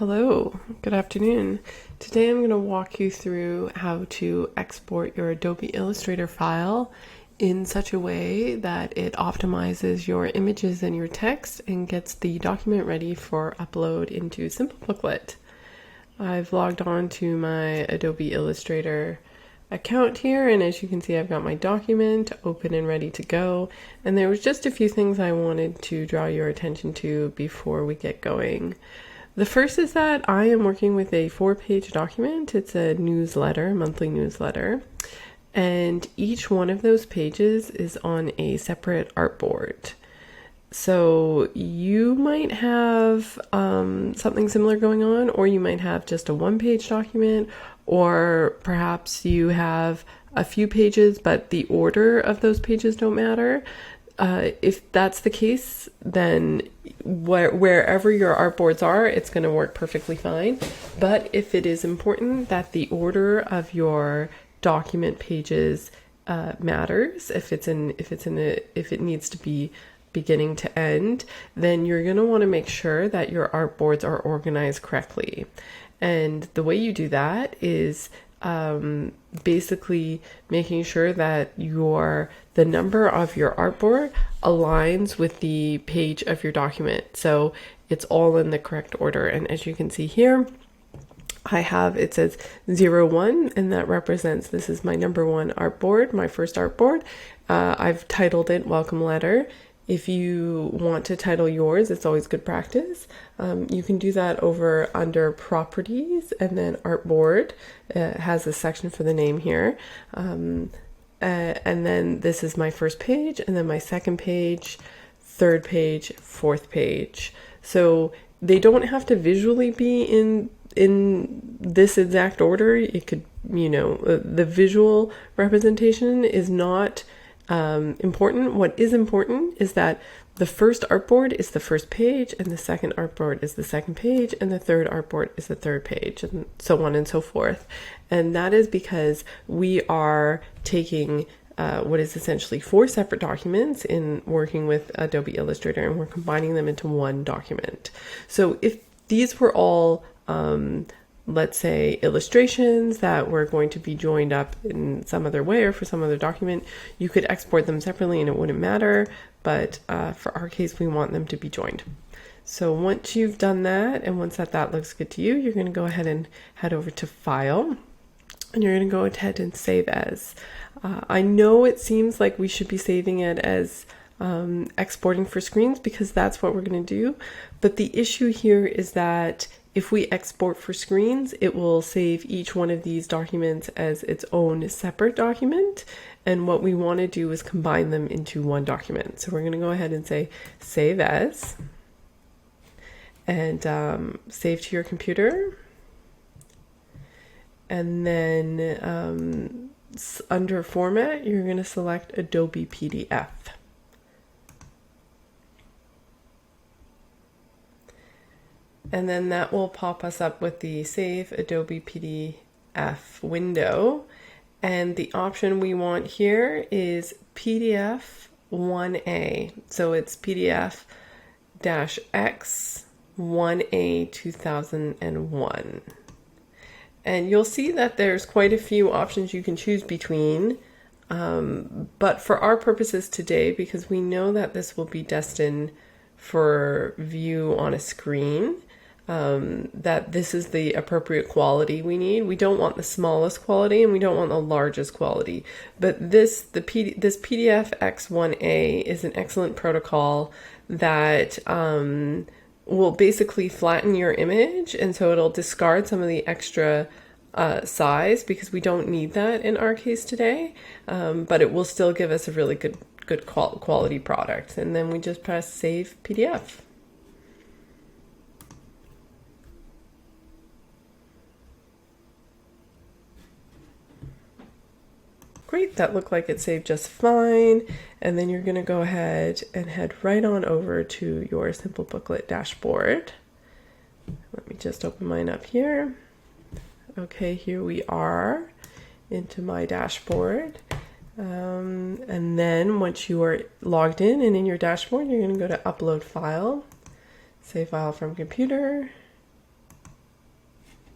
Hello, good afternoon. Today I'm going to walk you through how to export your Adobe Illustrator file in such a way that it optimizes your images and your text and gets the document ready for upload into Simplebooklet. I've logged on to my Adobe Illustrator account here, and as you can see I've got my document open and ready to go, and there was just a few things I wanted to draw your attention to before we get going. The first is that I am working with a 4-page document. It's a newsletter, a monthly newsletter, and each one of those pages is on a separate artboard. So you might have something similar going on, or you might have just a 1-page document, or perhaps you have a few pages but the order of those pages don't matter. If that's the case, then wherever your artboards are, it's going to work perfectly fine. But if it is important that the order of your document pages matters, if it needs to be beginning to end, then you're going to want to make sure that your artboards are organized correctly. And the way you do that is basically making sure that the number of your artboard aligns with the page of your document, so it's all in the correct order. And as you can see here, it says 01, and that represents this is my number 1 artboard, my first artboard. I've titled it Welcome Letter. If you want to title yours, it's always good practice. You can do that under Properties, and then Artboard has a section for the name here. And then this is my first page, and then my second page, third page, fourth page. So they don't have to visually be in this exact order. It could, the visual representation is not important. What is important is that the first artboard is the first page, and the second artboard is the second page, and the third artboard is the third page, and so on and so forth. And that is because we are taking what is essentially 4 separate documents in working with Adobe Illustrator, and we're combining them into one document. So if these were all let's say illustrations that were going to be joined up in some other way or for some other document, you could export them separately and it wouldn't matter, but for our case we want them to be joined. So once you've done that, and once that looks good to you, you're going to go ahead and head over to File, and you're going to go ahead and Save As. I know it seems like we should be saving it as exporting for screens because that's what we're going to do, but the issue here is that if we export for screens, it will save each one of these documents as its own separate document, and what we want to do is combine them into one document. So we're going to go ahead and say Save As, and save to your computer, and then under Format, you're going to select Adobe PDF. And then that will pop us up with the Save Adobe PDF window. And the option we want here is PDF 1A. So it's PDF-X 1A 2001. And you'll see that there's quite a few options you can choose between. But for our purposes today, because we know that this will be destined for view on a screen, that this is the appropriate quality we need. We don't want the smallest quality and we don't want the largest quality, but this PDF X1A is an excellent protocol that will basically flatten your image, and so it'll discard some of the extra size because we don't need that in our case today, but it will still give us a really good quality product. And then we just press Save PDF. Great, that looked like it saved just fine. And then you're going to go ahead and head right on over to your Simplebooklet dashboard. Let me just open mine up here. Okay, here we are into my dashboard. And then once you are logged in and in your dashboard, you're going to go to Upload File, Save File from Computer,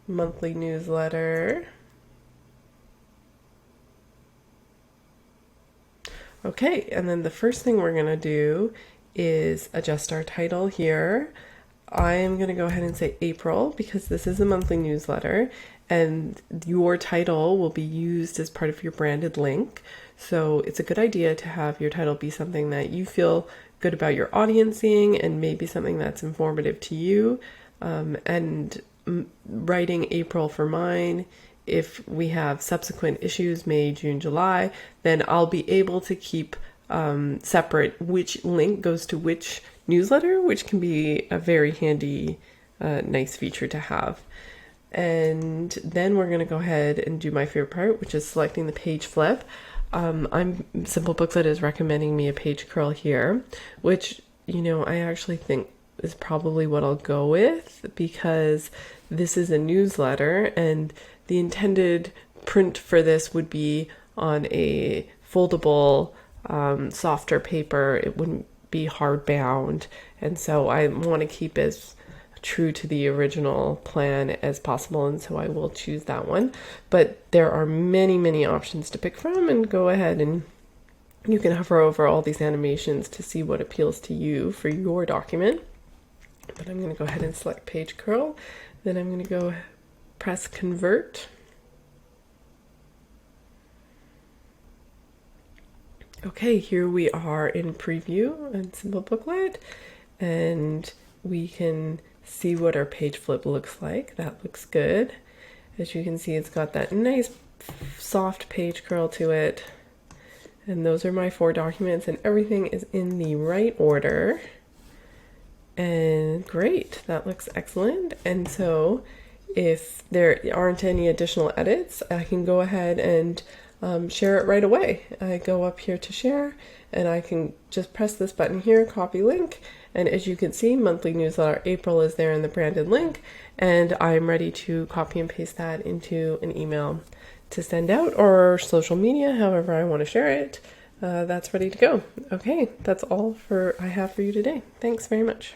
monthly newsletter. Okay, and then the first thing we're going to do is adjust our title here. I'm going to go ahead and say April because this is a monthly newsletter and your title will be used as part of your branded link. So it's a good idea to have your title be something that you feel good about your audience seeing and maybe something that's informative to you. And writing April for mine, if we have subsequent issues, May, June, July, then I'll be able to keep separate which link goes to which newsletter, which can be a very handy, nice feature to have. And then we're going to go ahead and do my favorite part, which is selecting the page flip. Simplebooklet is recommending me a page curl here, which, I actually think is probably what I'll go with because this is a newsletter and the intended print for this would be on a foldable, softer paper. It wouldn't be hardbound. And so I want to keep as true to the original plan as possible. And so I will choose that one. But there are many, many options to pick from, and go ahead and you can hover over all these animations to see what appeals to you for your document. But I'm going to go ahead and select page curl. Then I'm going to go press convert. Okay, here we are in preview on Simplebooklet, and we can see what our page flip looks like. That looks good. As you can see, it's got that nice soft page curl to it. And those are my 4 documents, and everything is in the right order. And great, that looks excellent. And so if there aren't any additional edits, I can go ahead and share it right away. I go up here to share and I can just press this button here, copy link. And as you can see, monthly newsletter April is there in the branded link, and I'm ready to copy and paste that into an email to send out, or social media, however I want to share it. That's ready to go. Okay, that's all I have for you today. Thanks very much.